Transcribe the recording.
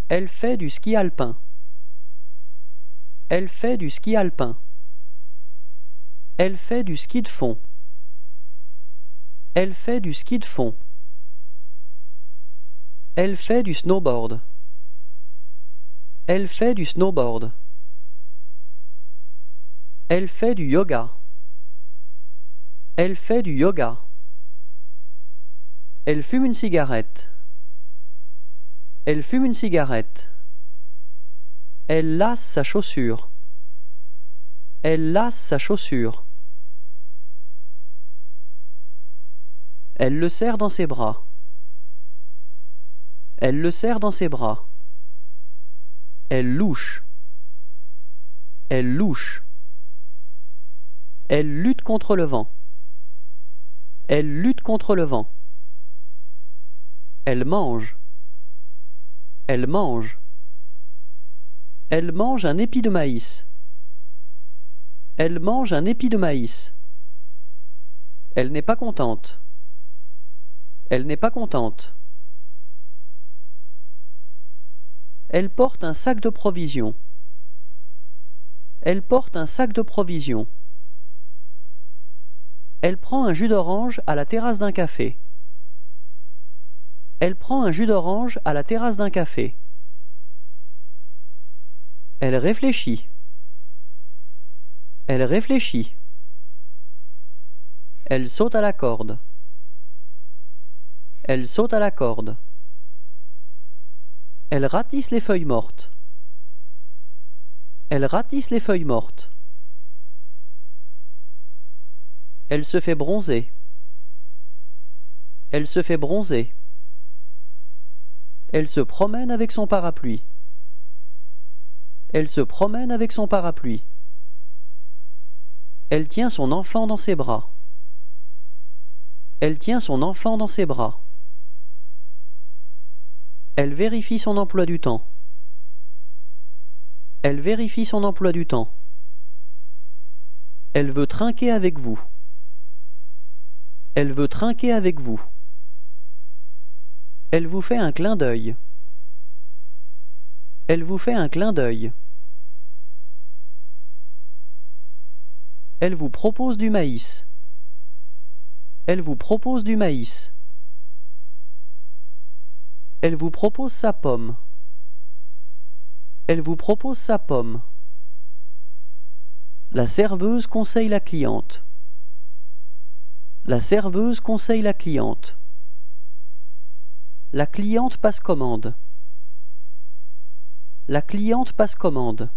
Elle fait du ski alpin. Elle fait du ski alpin. Elle fait du ski de fond. Elle fait du ski de fond. Elle fait du snowboard. Elle fait du snowboard. Elle fait du yoga. Elle fait du yoga. Elle fume une cigarette. Elle fume une cigarette. Elle lasse sa chaussure. Elle lasse sa chaussure. Elle le serre dans ses bras. Elle le serre dans ses bras. Elle louche. Elle louche. Elle lutte contre le vent. Elle lutte contre le vent. Elle mange. Elle mange. Elle mange un épi de maïs. Elle mange un épi de maïs. Elle n'est pas contente. Elle n'est pas contente. Elle porte un sac de provisions. Elle porte un sac de provisions. Elle prend un jus d'orange à la terrasse d'un café. Elle prend un jus d'orange à la terrasse d'un café. Elle réfléchit. Elle réfléchit. Elle saute à la corde. Elle saute à la corde. Elle ratisse les feuilles mortes. Elle ratisse les feuilles mortes. Elle se fait bronzer. Elle se fait bronzer. Elle se promène avec son parapluie. Elle se promène avec son parapluie. Elle tient son enfant dans ses bras. Elle tient son enfant dans ses bras. Elle vérifie son emploi du temps. Elle vérifie son emploi du temps. Elle veut trinquer avec vous. Elle veut trinquer avec vous. Elle vous fait un clin d'œil. Elle vous fait un clin d'œil. Elle vous propose du maïs. Elle vous propose du maïs. Elle vous propose sa pomme. Elle vous propose sa pomme. La serveuse conseille la cliente. La serveuse conseille la cliente. La cliente passe commande. La cliente passe commande.